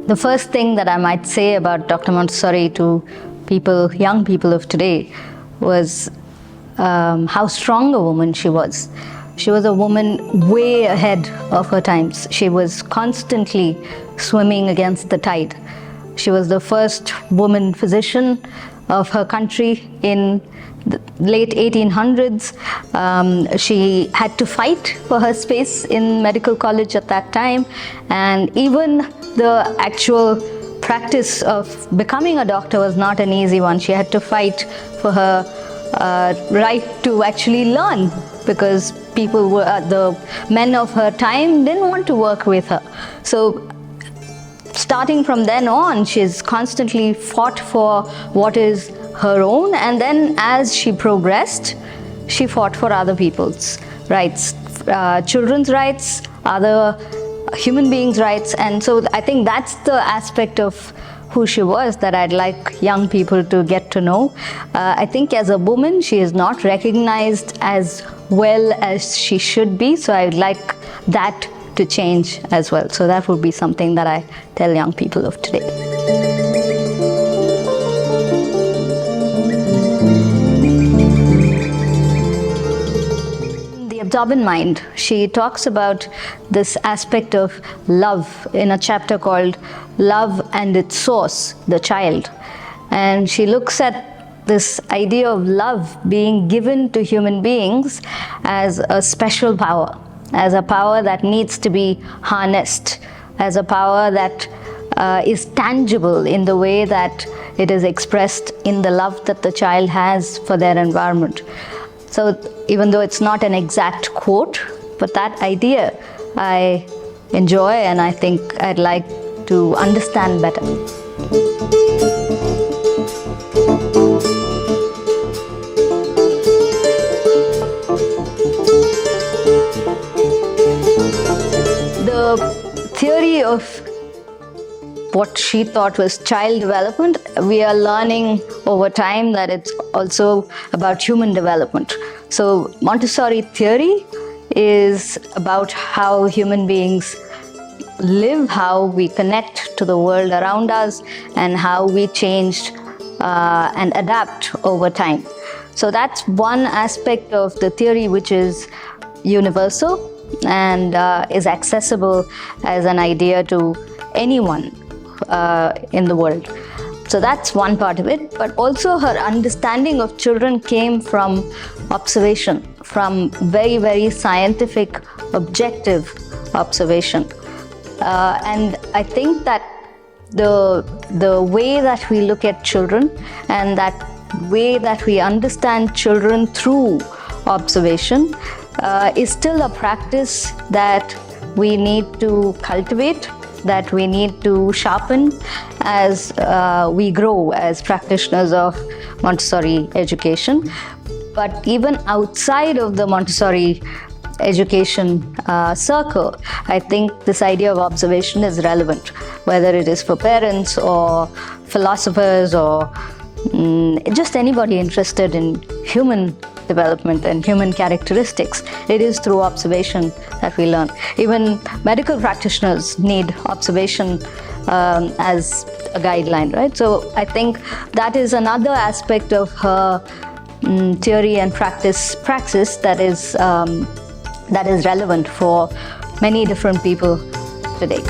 The first thing that I might say about Dr. Montessori to people, young people of today, was how strong a woman she was. She was a woman way ahead of her times. She was constantly swimming against the tide. She was the first woman physician of her country in the late 1800s. She had to fight for her space in medical college at that time, and even the actual practice of becoming a doctor was not an easy one. She had to fight for her right to actually learn, because people were, the men of her time didn't want to work with her. So starting from then on, she's constantly fought for what is her own, and then as she progressed, she fought for other people's rights, children's rights, other human beings' rights. And so I think that's the aspect of who she was that I'd like young people to get to know. I think as a woman, she is not recognized as well as she should be, so I'd like that to change as well. So that would be something that I tell young people of today. The Absorbent Mind, she talks about this aspect of love in a chapter called Love and Its Source, the Child. And she looks at this idea of love being given to human beings as a special power, as a power that needs to be harnessed, as a power that is tangible in the way that it is expressed in the love that the child has for their environment. So even though it's not an exact quote, but that idea I enjoy, and I think I'd like to understand better. The theory of what she thought was child development, we are learning over time that it's also about human development. So Montessori theory is about how human beings live, how we connect to the world around us, and how we change and adapt over time. So that's one aspect of the theory which is universal and is accessible as an idea to anyone in the world. So that's one part of it, but also her understanding of children came from observation, from very, very scientific, objective observation. And I think that the way that we look at children and that way that we understand children through observation is still a practice that we need to cultivate, that we need to sharpen as we grow as practitioners of Montessori education. But even outside of the Montessori education circle, I think this idea of observation is relevant, whether it is for parents or philosophers or just anybody interested in human development and human characteristics. It is through observation that we learn. Even medical practitioners need observation as a guideline, right? So I think that is another aspect of her theory and praxis that is relevant for many different people today.